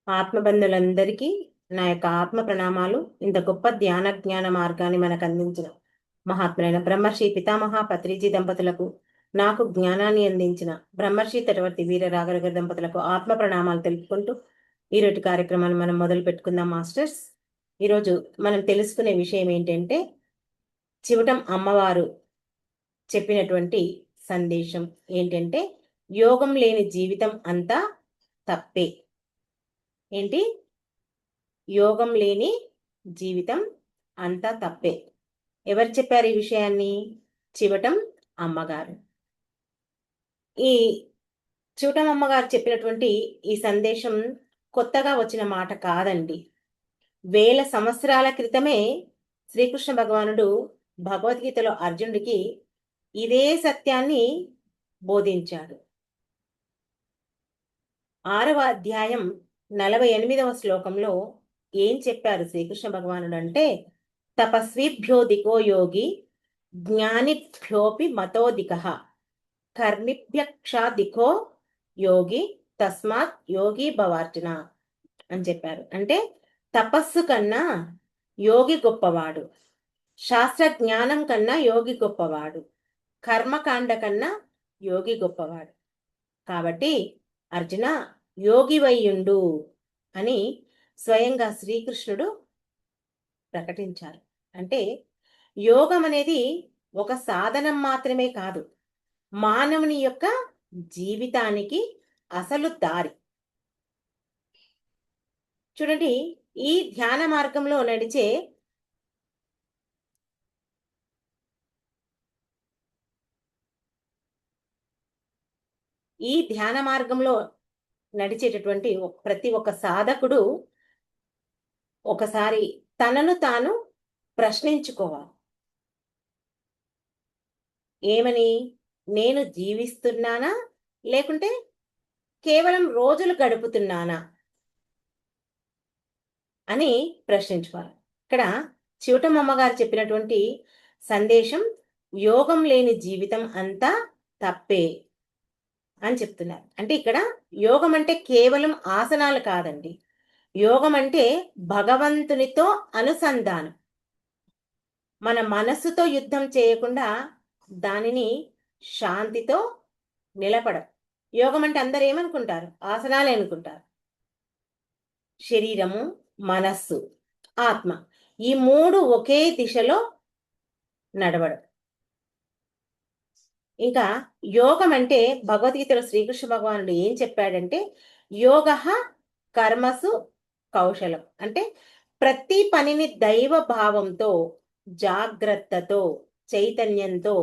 ఆత్మబంధులందరికీ నా యొక్క ఆత్మ ప్రణామాలు. ఇంత గొప్ప జ్ఞాన మార్గాన్ని మనకు అందించిన మహాత్ములైన బ్రహ్మర్షి పితామహ పత్రిజీ దంపతులకు, నాకు జ్ఞానాన్ని అందించిన బ్రహ్మర్షి తటవర్తి వీర రాఘవగారి దంపతులకు ఆత్మ ప్రణామాలు తెలుపుకుంటూ ఈరోజు కార్యక్రమాన్ని మనం మొదలు పెట్టుకుందాం మాస్టర్స్. ఈరోజు మనం తెలుసుకునే విషయం ఏంటంటే, చివటం అమ్మవారు చెప్పినటువంటి సందేశం ఏంటంటే, యోగం లేని జీవితం అంతా తప్పే. ఏంటి? యోగం లేని జీవితం అంతా తప్పే. ఎవరు చెప్పారు ఈ విషయాన్ని? చివటం అమ్మగారు. ఈ చివటం అమ్మగారు చెప్పినటువంటి ఈ సందేశం కొత్తగా వచ్చిన మాట కాదండి. వేల సంవత్సరాల క్రితమే శ్రీకృష్ణ భగవానుడు భగవద్గీతలో అర్జునుడికి ఇదే సత్యాన్ని బోధించాడు. 6వ అధ్యాయం 48వ శ్లోకంలో ఏం చెప్పారు శ్రీకృష్ణ భగవానుడు అంటే, తపస్విభ్యోధికో యోగి జ్ఞానిభ్యోపి మతోధిక కర్మిభ్యక్షాధికో యోగి తస్మాత్ యోగి భవార్జున అని చెప్పారు. అంటే తపస్సు కన్నా యోగి గొప్పవాడు, శాస్త్ర జ్ఞానం కన్నా యోగి గొప్పవాడు, కర్మకాండ కన్నా యోగి గొప్పవాడు. కాబట్టి అర్జున యోగి వయ్యుండు అని స్వయంగా శ్రీకృష్ణుడు ప్రకటించారు. అంటే యోగం అనేది ఒక సాధనం మాత్రమే కాదు, మానవుని యొక్క జీవితానికి అసలు దారి. చూడండి, ఈ ధ్యాన మార్గంలో నడిచే నడిచేటటువంటి ప్రతి ఒక్క సాధకుడు ఒకసారి తనను తాను ప్రశ్నించుకోవాలి. ఏమని? నేను జీవిస్తున్నానా లేకుంటే కేవలం రోజులు గడుపుతున్నానా అని ప్రశ్నించుకోవాలి. ఇక్కడ చివటం అమ్మగారు చెప్పినటువంటి సందేశం, యోగం లేని జీవితం అంతా తప్పే అని చెప్తున్నారు. అంటే ఇక్కడ యోగం అంటే కేవలం ఆసనాలు కాదండి. యోగం అంటే భగవంతునితో అనుసంధానం. మన మనస్సుతో యుద్ధం చేయకుండా దానిని శాంతితో నిలపడం. యోగం అంటే అందరు ఏమనుకుంటారు? ఆసనాలే అనుకుంటారు. శరీరము, మనస్సు, ఆత్మ, ఈ మూడు ఒకే దిశలో నడవడం. ఇంకా యోగం అంటే భగవద్గీతలో శ్రీకృష్ణ భగవానుడు ఏం చెప్పాడంటే, యోగ కర్మసు కౌశలం. అంటే ప్రతి పనిని దైవ భావంతో, జాగ్రత్తతో, చైతన్యంతో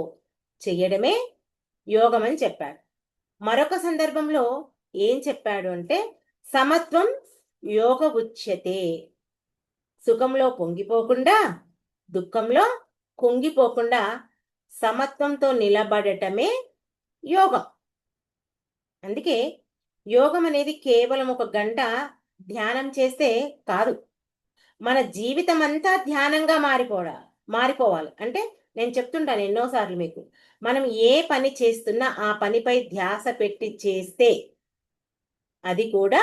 చేయడమే యోగం అని చెప్పాడు. మరొక సందర్భంలో ఏం చెప్పాడు అంటే, సమత్వం యోగ ఉచ్యతే. సుఖంలో పొంగిపోకుండా, దుఃఖంలో కుంగిపోకుండా సమత్వంతో నిలబడటమే యోగం. అందుకే యోగం అనేది కేవలం ఒక గంట ధ్యానం చేస్తే కాదు, మన జీవితం అంతా ధ్యానంగా మారిపోవాలి. అంటే నేను చెప్తుంటాను ఎన్నోసార్లు మీకు, మనం ఏ పని చేస్తున్నా ఆ పనిపై ధ్యాస పెట్టి చేస్తే అది కూడా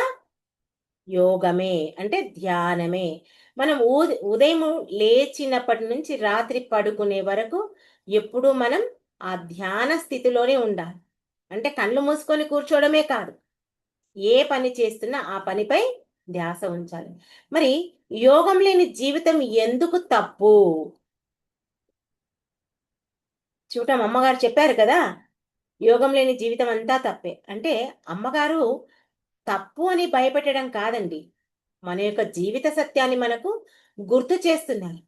యోగమే, అంటే ధ్యానమే. మనం ఉదయం లేచినప్పటి నుంచి రాత్రి పడుకునే వరకు ఎప్పుడూ మనం ఆ ధ్యాన స్థితిలోనే ఉండాలి. అంటే కళ్ళు మూసుకొని కూర్చోవడమే కాదు, ఏ పని చేస్తున్నా ఆ పనిపై ధ్యాస ఉంచాలి. మరి యోగం లేని జీవితం ఎందుకు తప్పు? చూడటం అమ్మగారు చెప్పారు కదా, యోగం లేని జీవితం అంతా తప్పే. అంటే అమ్మగారు తప్పు అని భయపెట్టడం కాదండి, మన యొక్క జీవిత సత్యాన్ని మనకు గుర్తు చేస్తున్నారు.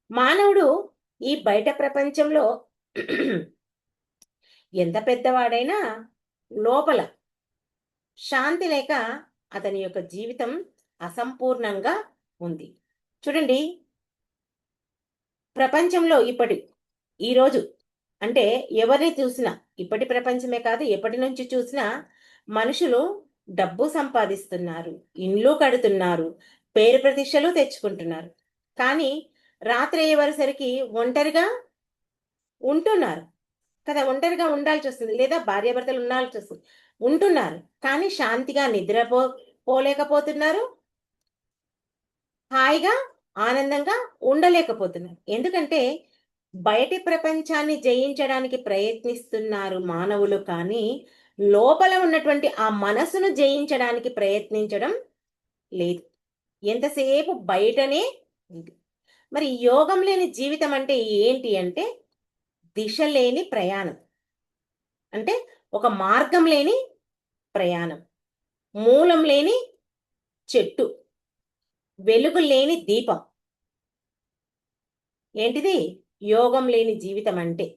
మానవుడు ఈ బయట ప్రపంచంలో ఎంత పెద్దవాడైనా లోపల శాంతి లేక అతని యొక్క జీవితం అసంపూర్ణంగా ఉంది. చూడండి, ప్రపంచంలో ఈరోజు అంటే ఎవరిని చూసినా, ఇప్పటి ప్రపంచమే కాదు ఎప్పటి నుంచి చూసినా మనుషులు డబ్బు సంపాదిస్తున్నారు, ఇండ్లు కడుతున్నారు, పేరు ప్రతిష్టలు తెచ్చుకుంటున్నారు. కానీ రాత్రి అయ్యేవరసరికి ఒంటరిగా ఉంటున్నారు. కదా, ఒంటరిగా ఉండాల్సి వస్తుంది, లేదా భార్యాభర్తలు ఉండాల్సి వస్తుంది. ఉంటున్నారు, కానీ శాంతిగా పోలేకపోతున్నారు, హాయిగా ఆనందంగా ఉండలేకపోతున్నారు. ఎందుకంటే బయటి ప్రపంచాన్ని జయించడానికి ప్రయత్నిస్తున్నారు మానవులు, కానీ లోపల ఉన్నటువంటి ఆ మనసును జయించడానికి ప్రయత్నించడం లేదు. ఎంతసేపు బయటనే ఉంది. మరి యోగం లేని జీవితం అంటే ఏంటి అంటే దిశ లేని ప్రయాణం. అంటే ఒక మార్గం లేని ప్రయాణం, మూలం లేని చెట్టు, వెలుగు లేని దీపం. ఏంటిది యోగం లేని జీవితం అంటే?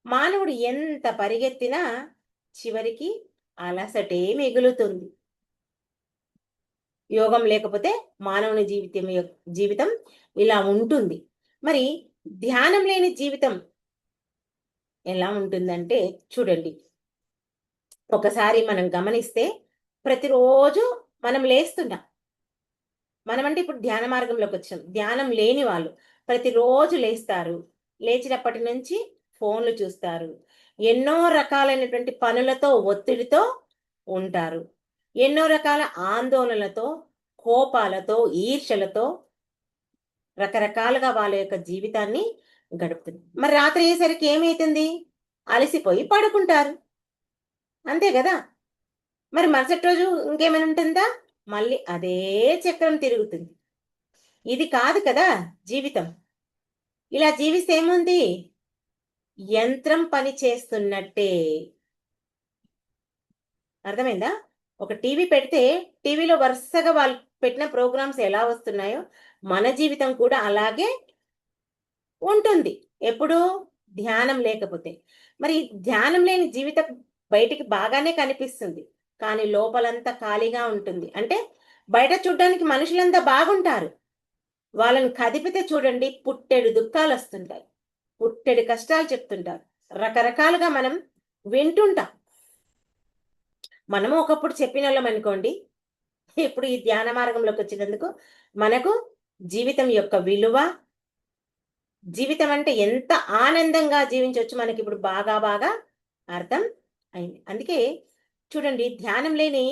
మానవుడు ఎంత పరిగెత్తినా చివరికి అలసటే మిగులుతుంది. యోగం లేకపోతే మానవుని జీవితం ఇలా ఉంటుంది. మరి ధ్యానం లేని జీవితం ఎలా ఉంటుందంటే చూడండి, ఒకసారి మనం గమనిస్తే ప్రతిరోజు మనం లేస్తున్నాం. మనమంటే ఇప్పుడు ధ్యాన మార్గంలోకి వచ్చాం. ధ్యానం లేని వాళ్ళు ప్రతిరోజు లేస్తారు. లేచినప్పటి నుంచి ఫోన్లు చూస్తారు. ఎన్నో రకాలైనటువంటి పనులతో, ఒత్తిడితో ఉంటారు. ఎన్నో రకాల ఆందోళనలతో, కోపాలతో, ఈర్ష్యలతో రకరకాలుగా వాళ్ళ యొక్క జీవితాన్ని గడుపుతుంది. మరి రాత్రి అయ్యేసరికి ఏమైతుంది? అలసిపోయి పడుకుంటారు. అంతే గదా! మరి మరుసటి రోజు ఇంకేమైనా ఉంటుందా? మళ్ళీ అదే చక్రం తిరుగుతుంది. ఇది కాదు కదా జీవితం. ఇలా జీవిస్తే ఏముంది? యంత్రం పని చేస్తున్నట్టే. అర్థమైందా? ఒక టీవీ పెడితే టీవీలో వరుసగా వాళ్ళు పెట్టిన ప్రోగ్రామ్స్ ఎలా వస్తున్నాయో మన జీవితం కూడా అలాగే ఉంటుంది. ఎప్పుడు? ధ్యానం లేకపోతే. మరి ధ్యానం లేని జీవితం బయటికి బాగానే కనిపిస్తుంది, కానీ లోపలంతా ఖాళీగా ఉంటుంది. అంటే బయట చూడ్డానికి మనుషులంతా బాగుంటారు, వాళ్ళని కదిపితే చూడండి పుట్టెడు దుఃఖాలు వస్తుంటాయి, పుట్టెడు కష్టాలు చెప్తుంటారు, రకరకాలుగా మనం వింటుంటాం. మనము ఒకప్పుడు చెప్పిన వాళ్ళం అనుకోండి, ఇప్పుడు ఈ ధ్యాన మార్గంలోకి వచ్చినందుకు మనకు జీవితం యొక్క విలువ, జీవితం అంటే ఎంత ఆనందంగా జీవించవచ్చు మనకి ఇప్పుడు బాగా బాగా అర్థం అయింది. అందుకే చూడండి, ధ్యానం లేని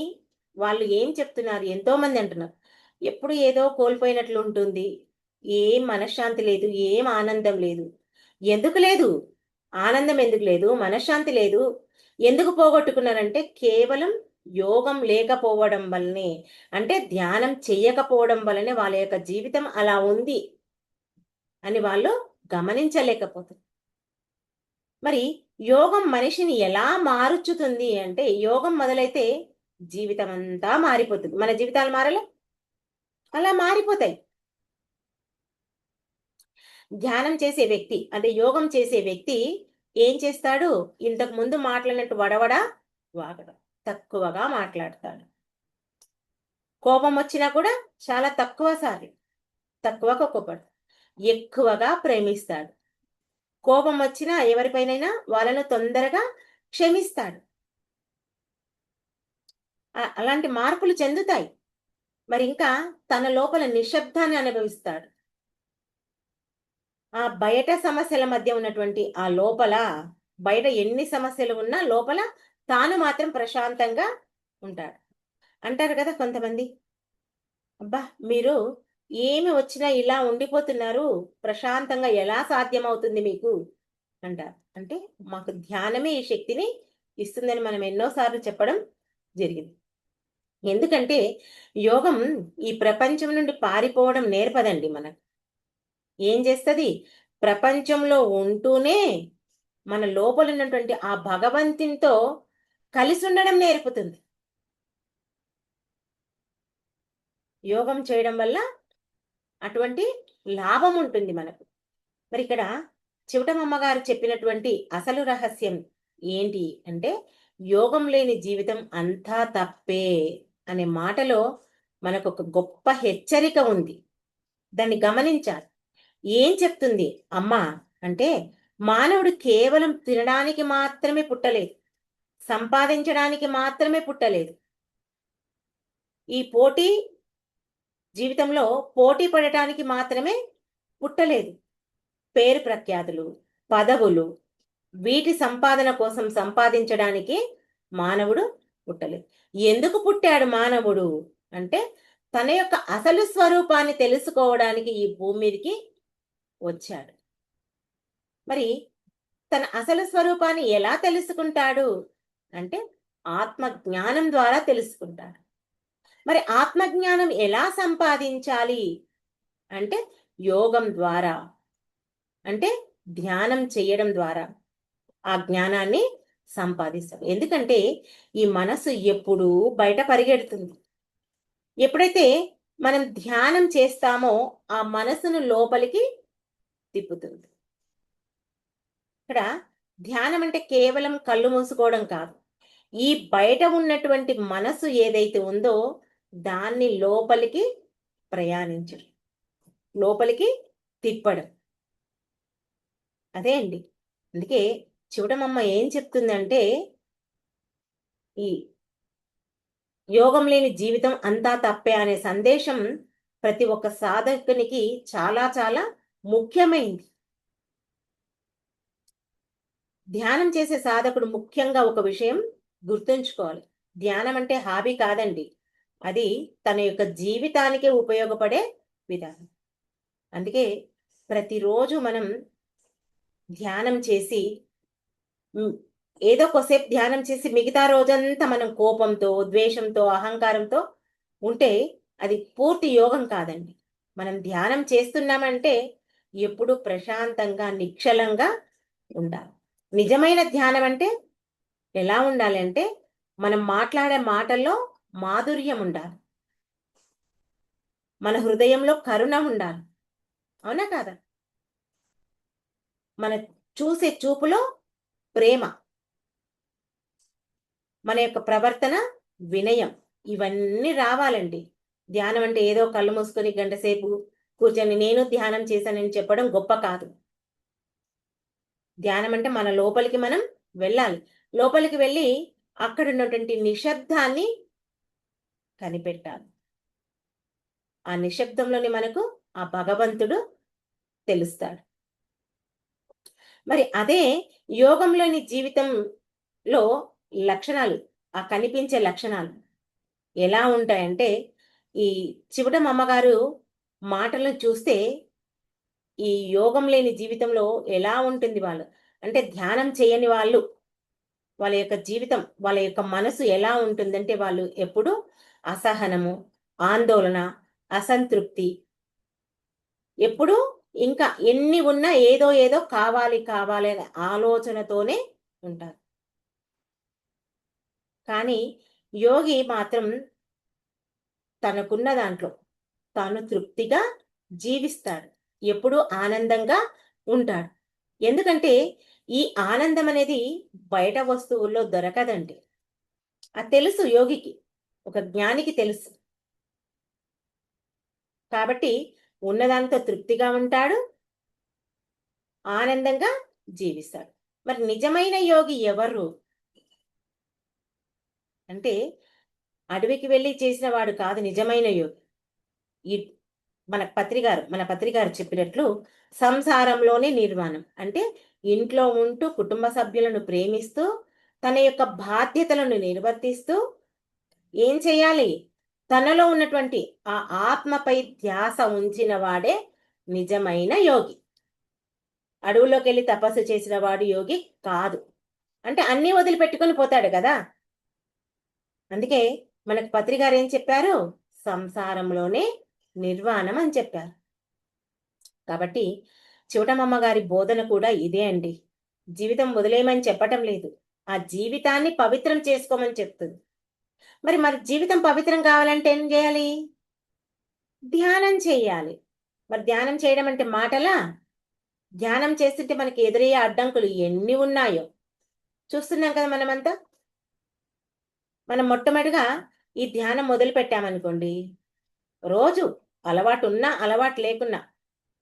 వాళ్ళు ఏం చెప్తున్నారు, ఎంతో మంది అంటున్నారు ఎప్పుడు ఏదో కోల్పోయినట్లు ఉంటుంది, ఏం మనశ్శాంతి లేదు, ఏం ఆనందం లేదు. ఎందుకు లేదు? ఆనందం ఎందుకు లేదు? మనశ్శాంతి లేదు. ఎందుకు పోగొట్టుకున్నారంటే కేవలం యోగం లేకపోవడం వల్లనే, అంటే ధ్యానం చెయ్యకపోవడం వల్లనే వాళ్ళ యొక్క జీవితం అలా ఉంది అని వాళ్ళు గమనించలేకపోతారు. మరి యోగం మనిషిని ఎలా మారుచుతుంది అంటే, యోగం మొదలైతే జీవితం అంతా మారిపోతుంది. మన జీవితాలు మారలే, అలా మారిపోతాయి. ధ్యానం చేసే వ్యక్తి అంటే యోగం చేసే వ్యక్తి ఏం చేస్తాడు? ఇంతకు ముందు మాట్లాడినట్టు వడవడ వాగడం, తక్కువగా మాట్లాడతాడు. కోపం వచ్చినా కూడా చాలా తక్కువగా కోపడతాడు. ఎక్కువగా ప్రేమిస్తాడు. కోపం వచ్చినా ఎవరిపైనైనా వాళ్ళను తొందరగా క్షమిస్తాడు. అలాంటి మార్పులు చెందుతాయి. మరి ఇంకా తన లోపల నిశ్శబ్దాన్ని అనుభవిస్తాడు. ఆ బయట సమస్యల మధ్య ఉన్నటువంటి ఆ లోపల, బయట ఎన్ని సమస్యలు ఉన్నా లోపల తాను మాత్రం ప్రశాంతంగా ఉంటాడు. అంటారు కదా కొంతమంది, అబ్బా మీరు ఏమి వచ్చినా ఇలా ఉండిపోతున్నారు, ప్రశాంతంగా ఎలా సాధ్యమవుతుంది మీకు అంటారు. అంటే మాకు ధ్యానమే ఈ శక్తిని ఇస్తుందని మనం ఎన్నోసార్లు చెప్పడం జరిగింది. ఎందుకంటే యోగం ఈ ప్రపంచం నుండి పారిపోవడం నేర్పదండి మనకు. ఏం చేస్తుంది? ప్రపంచంలో ఉంటూనే మన లోపల ఉన్నటువంటి ఆ భగవంతునితో కలిసి ఉండడం నేర్పుతుంది. యోగం చేయడం వల్ల అటువంటి లాభం ఉంటుంది మనకు. మరి ఇక్కడ చివటమమ్మ గారు చెప్పినటువంటి అసలు రహస్యం ఏంటి అంటే, యోగం లేని జీవితం అంతా తప్పే అనే మాటలో మనకు ఒక గొప్ప హెచ్చరిక ఉంది. దాన్ని గమనించాలి. ఏం చెప్తుంది అమ్మ అంటే, మానవుడు కేవలం తినడానికి మాత్రమే పుట్టలేదు, సంపాదించడానికి మాత్రమే పుట్టలేదు. ఈ పోటీ జీవితంలో పోటీ పడటానికి మాత్రమే పుట్టలేదు. పేరు ప్రఖ్యాతులు, పదవులు, వీటి సంపాదన కోసం సంపాదించడానికి మానవుడు పుట్టలేదు. ఎందుకు పుట్టాడు మానవుడు అంటే తన యొక్క అసలు స్వరూపాన్ని తెలుసుకోవడానికి ఈ భూమి మీదకి వచ్చాడు. మరి తన అసలు స్వరూపాన్ని ఎలా తెలుసుకుంటాడు అంటే ఆత్మ జ్ఞానం ద్వారా తెలుసుకుంటాడు. మరి ఆత్మజ్ఞానం ఎలా సంపాదించాలి అంటే యోగం ద్వారా, అంటే ధ్యానం చేయడం ద్వారా ఆ జ్ఞానాన్ని సంపాదిస్తాడు. ఎందుకంటే ఈ మనసు ఎప్పుడూ బయట పరిగెడుతుంది. ఎప్పుడైతే మనం ధ్యానం చేస్తామో ఆ మనసును లోపలికి తిప్పుతుంది. ఇక్కడ ధ్యానం అంటే కేవలం కళ్ళు మూసుకోవడం కాదు. ఈ బయట ఉన్నటువంటి మనసు ఏదైతే ఉందో దాన్ని లోపలికి ప్రయాణించడం, లోపలికి తిప్పడం. అదే అండి. అందుకే చివటమమ్మ ఏం చెప్తుందంటే ఈ యోగం లేని జీవితం అంతా తప్పే అనే సందేశం ప్రతి ఒక్క సాధకునికి చాలా చాలా ముఖ్యమైంది. ధ్యానం చేసే సాధకుడు ముఖ్యంగా ఒక విషయం గుర్తుంచుకోవాలి. ధ్యానం అంటే హాబీ కాదండి. అది తన యొక్క జీవితానికే ఉపయోగపడే విధానం. అందుకే ప్రతిరోజు మనం ధ్యానం చేసి ఏదో కొద్దిసేపు ధ్యానం చేసి మిగతా రోజంతా మనం కోపంతో, ద్వేషంతో, అహంకారంతో ఉంటే అది పూర్తి యోగం కాదండి. మనం ధ్యానం చేస్తున్నామంటే ఎప్పుడు ప్రశాంతంగా, నిశ్చలంగా ఉండాలి. నిజమైన ధ్యానం అంటే ఎలా ఉండాలి అంటే మనం మాట్లాడే మాటల్లో మాధుర్యం ఉండాలి. మన హృదయంలో కరుణ ఉండాలి. అవునా కాదా? మన చూసే చూపులో ప్రేమ, మన యొక్క ప్రవర్తన వినయం, ఇవన్నీ రావాలండి. ధ్యానం అంటే ఏదో కళ్ళు మూసుకొని గంట సేపు కూర్చొని నేను ధ్యానం చేశానని చెప్పడం గొప్ప కాదు. ధ్యానం అంటే మన లోపలికి మనం వెళ్ళాలి. లోపలికి వెళ్ళి అక్కడ ఉన్నటువంటి నిశ్శబ్దాన్ని కనిపెట్టాలి. ఆ నిశ్శబ్దంలోని మనకు ఆ భగవంతుడు తెలుస్తాడు. మరి అదే యోగంలోని జీవితంలో లక్షణాలు, ఆ కనిపించే లక్షణాలు ఎలా ఉంటాయంటే ఈ చివటం అమ్మగారు మాటలను చూస్తే ఈ యోగం లేని జీవితంలో ఎలా ఉంటుంది వాళ్ళు అంటే ధ్యానం చేయని వాళ్ళు వాళ్ళ యొక్క జీవితం, వాళ్ళ యొక్క మనసు ఎలా ఉంటుందంటే వాళ్ళు ఎప్పుడు అసహనము, ఆందోళన, అసంతృప్తి, ఎప్పుడు ఇంకా ఎన్ని ఉన్నా ఏదో ఏదో కావాలి కావాలి అనే ఆలోచనతోనే ఉంటారు. కానీ యోగి మాత్రం తనకున్న దాంట్లో తాను తృప్తిగా జీవిస్తాడు. ఎప్పుడూ ఆనందంగా ఉంటాడు. ఎందుకంటే ఈ ఆనందం అనేది బయట వస్తువుల్లో దొరకదండి. అది తెలుసు యోగికి, ఒక జ్ఞానికి తెలుసు. కాబట్టి ఉన్నదాంతో తృప్తిగా ఉంటాడు, ఆనందంగా జీవిస్తాడు. మరి నిజమైన యోగి ఎవరు అంటే అడవికి వెళ్ళి చేసిన వాడు కాదు నిజమైన యోగి. ఈ మన పత్రిగారు చెప్పినట్లు సంసారంలోనే నిర్వాణం అంటే ఇంట్లో ఉంటూ కుటుంబ సభ్యులను ప్రేమిస్తూ తన యొక్క బాధ్యతలను నిర్వర్తిస్తూ ఏం చేయాలి, తనలో ఉన్నటువంటి ఆ ఆత్మపై ధ్యాస ఉంచిన వాడే నిజమైన యోగి. అడవులోకి వెళ్ళి తపస్సు చేసిన వాడు యోగి కాదు. అంటే అన్నీ వదిలిపెట్టుకొని పోతాడు కదా. అందుకే మనకు పత్రిగారు ఏం చెప్పారు, సంసారంలోనే నిర్వాణం అని చెప్పారు. కాబట్టి చివటమమ్మ గారి బోధన కూడా ఇదే అండి. జీవితం వదిలేయమని చెప్పటం లేదు, ఆ జీవితాన్ని పవిత్రం చేసుకోమని చెప్తుంది. మరి జీవితం పవిత్రం కావాలంటే ఏం చేయాలి, ధ్యానం చేయాలి. మరి ధ్యానం చేయడం అంటే మాటలా? ధ్యానం చేస్తుంటే మనకి ఎదురయ్యే అడ్డంకులు ఎన్ని ఉన్నాయో చూస్తున్నాం కదా మనమంతా. మనం మొట్టమొదటిగా ఈ ధ్యానం మొదలు పెట్టామనుకోండి, రోజు అలవాటు ఉన్నా అలవాటు లేకున్నా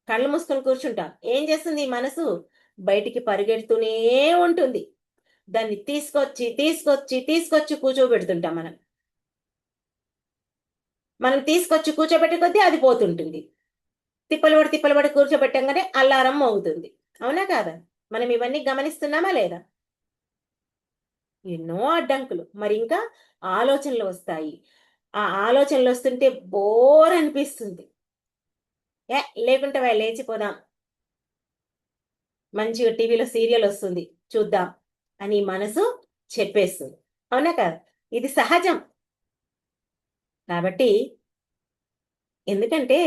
కళ్ళు మూసుకొని కూర్చుంటాం. ఏం చేస్తుంది ఈ మనసు, బయటికి పరిగెడుతూనే ఉంటుంది. దాన్ని తీసుకొచ్చి తీసుకొచ్చి తీసుకొచ్చి కూర్చోబెడుతుంటాం మనం. మనం తీసుకొచ్చి కూర్చోబెట్టే కొద్దీ అది పోతుంటుంది. తిప్పలు పడి కూర్చోబెట్టంగానే అల్లారం మోగుతుంది. అవునా కాదా? మనం ఇవన్నీ గమనిస్తున్నామా లేదా? ఎన్నో అడ్డంకులు. మరి ఇంకా ఆలోచనలు వస్తాయి. ఆ ఆలోచనలు వస్తుంటే బోర్ అనిపిస్తుంది. లేకుంటే లేచిపోదాం. మంచిగా టీవీలో సీరియల్ వస్తుంది చూద్దాం అని మనసు చెప్పేస్తుంది. అవునా కదా? ఇది సహజం. కాబట్టి ఎందుకంటే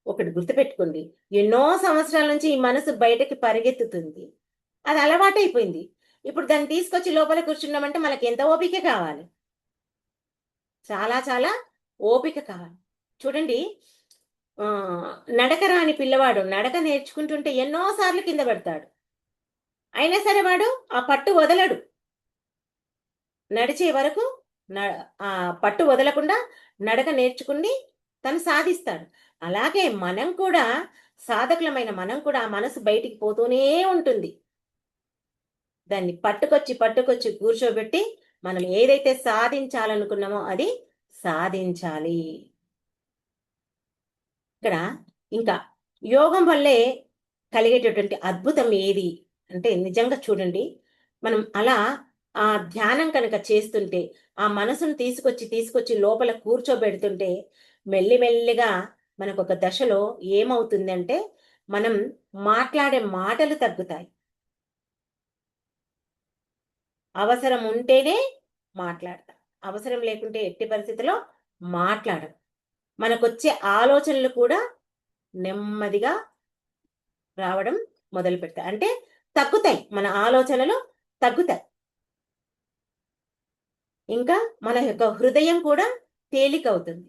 ఒకటి గుర్తుపెట్టుకోండి. ఎన్నో సంవత్సరాల నుంచి ఈ మనసు బయటకి పరిగెత్తుతుంది. అది అలవాటైపోయింది. ఇప్పుడు దాన్ని తీసుకొచ్చి లోపల కూర్చున్నామంటే మనకి ఎంత ఓపిక కావాలి. చాలా చాలా ఓపిక కావాలి. చూడండి, నడక రాని పిల్లవాడు నడక నేర్చుకుంటుంటే ఎన్నో సార్లు కింద పడతాడు. అయినా సరే వాడు ఆ పట్టు వదలడు. నడిచే వరకు ఆ పట్టు వదలకుండా నడక నేర్చుకుని తను సాధిస్తాడు. అలాగే మనం కూడా, సాధకులమైన మనం కూడా ఆ మనసు బయటికి పోతూనే ఉంటుంది. దాన్ని పట్టుకొచ్చి కూర్చోబెట్టి మనం ఏదైతే సాధించాలనుకున్నామో అది సాధించాలి. ఇక్కడ ఇంకా యోగం వల్లే కలిగేటటువంటి అద్భుతం ఏది అంటే, నిజంగా చూడండి, మనం అలా ఆ ధ్యానం కనుక చేస్తుంటే, ఆ మనసును తీసుకొచ్చి లోపల కూర్చోబెడుతుంటే, మెల్లిమెల్లిగా మనకొక దశలో ఏమవుతుందంటే, మనం మాట్లాడే మాటలు తగ్గుతాయి. అవసరం ఉంటేనే మాట్లాడతాం. అవసరం లేకుంటే ఎట్టి పరిస్థితిలో మాట్లాడం. మనకొచ్చే ఆలోచనలు కూడా నెమ్మదిగా రావడం మొదలుపెడతాయి. అంటే తగ్గుతాయి. మన ఆలోచనలు తగ్గుతాయి. ఇంకా మన యొక్క హృదయం కూడా తేలికవుతుంది.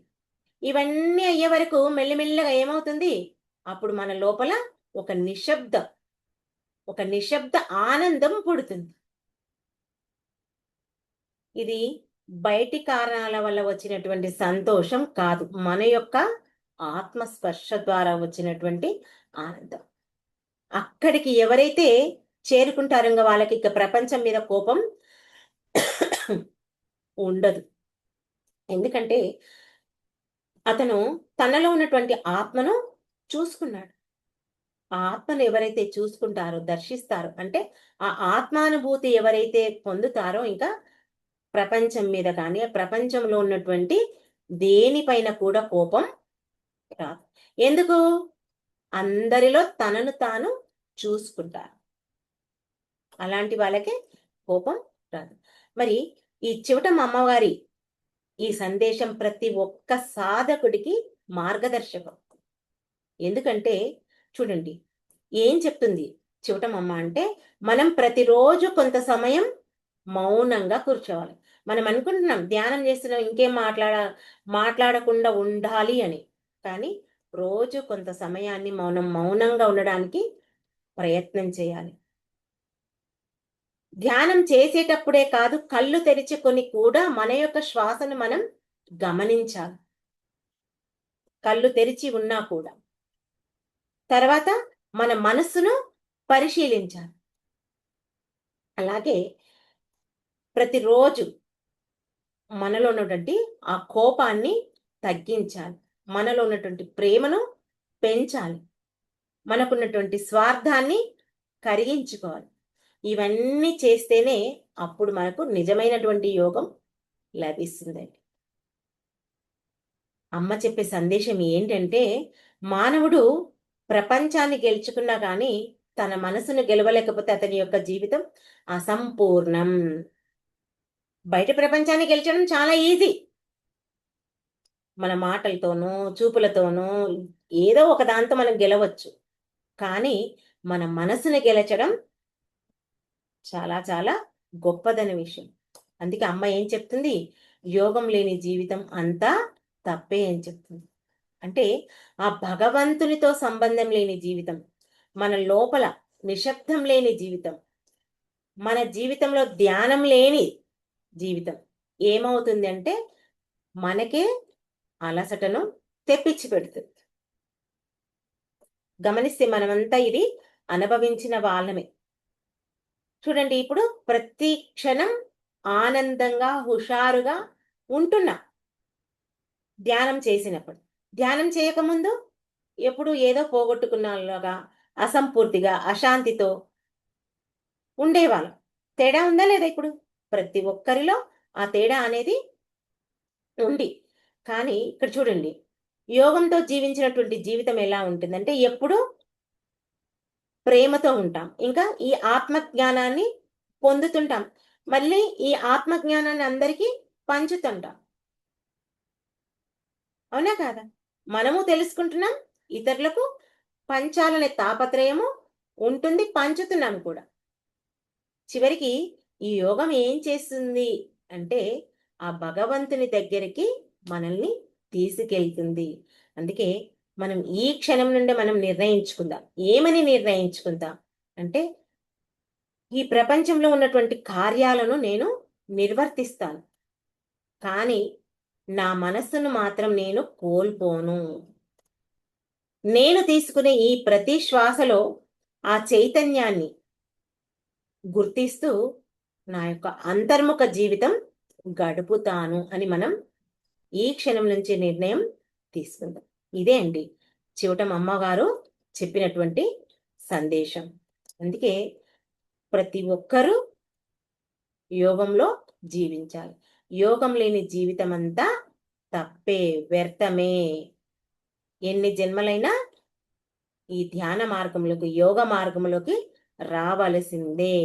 ఇవన్నీ అయ్యే వరకు మెల్లిమెల్లగా ఏమవుతుంది? అప్పుడు మన లోపల ఒక నిశ్శబ్ద ఆనందం పుడుతుంది. ఇది బయటి కారణాల వల్ల వచ్చినటువంటి సంతోషం కాదు. మన యొక్క ఆత్మస్పర్శ ద్వారా వచ్చినటువంటి ఆనందం. అక్కడికి ఎవరైతే చేరుకుంటారో వాళ్ళకి ఇక ప్రపంచం మీద కోపం ఉండదు. ఎందుకంటే అతను తనలో ఉన్నటువంటి ఆత్మను చూసుకున్నాడు. ఆ ఆత్మను ఎవరైతే చూసుకుంటారో, దర్శిస్తారో, అంటే ఆ ఆత్మానుభూతి ఎవరైతే పొందుతారో, ఇంకా ప్రపంచం మీద కానీ, ప్రపంచంలో ఉన్నటువంటి దేనిపైన కూడా కోపం రాదు. ఎందుకు? అందరిలో తనను తాను చూసుకుంటారు. అలాంటి వాళ్ళకే కోపం రాదు. మరి ఈ చివటం అమ్మవారి ఈ సందేశం ప్రతి ఒక్క సాధకుడికి మార్గదర్శకం. ఎందుకంటే చూడండి, ఏం చెప్తుంది చివటమమ్మ అంటే, మనం ప్రతిరోజు కొంత సమయం మౌనంగా కూర్చోవాలి. మనం అనుకుంటున్నాం ధ్యానం చేస్తున్నాం, ఇంకేం మాట్లాడకుండా ఉండాలి అని. కానీ రోజు కొంత సమయాన్ని మౌనంగా ఉండడానికి ప్రయత్నం చేయాలి. ధ్యానం చేసేటప్పుడే కాదు, కళ్ళు తెరుచుకొని కూడా మన యొక్క శ్వాసను మనం గమనించాలి. కళ్ళు తెరిచి ఉన్నా కూడా. తర్వాత మన మనస్సును పరిశీలించాలి. అలాగే ప్రతిరోజు మనలో ఉన్నటువంటి ఆ కోపాన్ని తగ్గించాలి. మనలో ఉన్నటువంటి ప్రేమను పెంచాలి. మనకున్నటువంటి స్వార్థాన్ని కరిగించుకోవాలి. ఇవన్నీ చేస్తేనే అప్పుడు మనకు నిజమైనటువంటి యోగం లభిస్తుందండి. అమ్మ చెప్పే సందేశం ఏంటంటే, మానవుడు ప్రపంచాన్ని గెలుచుకున్నా కానీ తన మనసును గెలవలేకపోతే అతని యొక్క జీవితం అసంపూర్ణం. బయట ప్రపంచాన్ని గెలిచడం చాలా ఈజీ. మన మాటలతోనూ, చూపులతోనూ ఏదో ఒక దాంతో మనం గెలవచ్చు. కానీ మన మనసును గెలచడం చాలా చాలా గొప్పదనే విషయం. అందుకే అమ్మ ఏం చెప్తుంది? యోగం లేని జీవితం అంతా తప్పే అని చెప్తుంది. అంటే ఆ భగవంతునితో సంబంధం లేని జీవితం, మన లోపల నిశ్శబ్దం లేని జీవితం, మన జీవితంలో ధ్యానం లేని జీవితం ఏమవుతుంది అంటే మనకే అలసటను తెప్పించి పెడుతుంది. గమనిస్తే మనమంతా ఇది అనుభవించిన వాళ్ళమే. చూడండి, ఇప్పుడు ప్రతి క్షణం ఆనందంగా, హుషారుగా ఉంటున్నా ధ్యానం చేసినప్పుడు. ధ్యానం చేయకముందు ఎప్పుడు ఏదో పోగొట్టుకున్నలాగా, అసంపూర్తిగా, అశాంతితో ఉండేవాళ్ళం. తేడా ఉందా లేదా ఇప్పుడు? ప్రతి ఒక్కరిలో ఆ తేడా అనేది ఉంది. కానీ ఇక్కడ చూడండి, యోగంతో జీవించినటువంటి జీవితం ఎలా ఉంటుందంటే ఎప్పుడూ ప్రేమతో ఉంటాం. ఇంకా ఈ ఆత్మ జ్ఞానాన్ని పొందుతుంటాం. మళ్ళీ ఈ ఆత్మ జ్ఞానాన్ని అందరికీ పంచుతుంటాం. అవునా కాదా? మనము తెలుసుకుంటున్నాం, ఇతరులకు పంచాలనే తాపత్రయము ఉంటుంది, పంచుతున్నాం కూడా. చివరికి ఈ యోగం ఏం చేస్తుంది అంటే, ఆ భగవంతుని దగ్గరికి మనల్ని తీసుకెళ్తుంది. అందుకే మనం ఈ క్షణం నుండి మనం నిర్ణయించుకుందాం. ఏమని నిర్ణయించుకుందాం అంటే, ఈ ప్రపంచంలో ఉన్నటువంటి కార్యాలను నేను నిర్వర్తిస్తాను. కానీ నా మనస్సును మాత్రం నేను కోల్పోను. నేను తీసుకునే ఈ ప్రతి శ్వాసలో ఆ చైతన్యాన్ని గుర్తిస్తూ నా యొక్క అంతర్ముఖ జీవితం గడుపుతాను అని మనం ఈ క్షణం నుంచి నిర్ణయం తీసుకుందాం. ఇదే అండి చివటం అమ్మగారు చెప్పినటువంటి సందేశం. అందుకే ప్రతి ఒక్కరూ యోగంలో జీవించాలి. యోగం లేని జీవితం అంతా తప్పే, వ్యర్థమే. ఎన్ని జన్మలైనా ఈ ధ్యాన మార్గంలోకి, యోగ మార్గంలోకి రావలసిందే.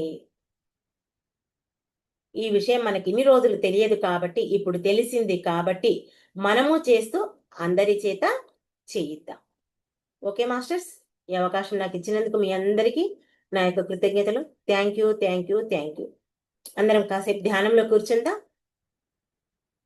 ఈ విషయం మనకి ఇన్ని రోజులు తెలియదు కాబట్టి, ఇప్పుడు తెలిసింది కాబట్టి, మనము చేస్తూ అందరి చేత చేయిద్దాం. Okay masters? ఈ అవకాశం నాకు ఇచ్చినందుకు మీ అందరికీ నా యొక్క కృతజ్ఞతలు. Thank you, thank you, thank you. అందరం కాసేపు ధ్యానంలో కూర్చుందాం.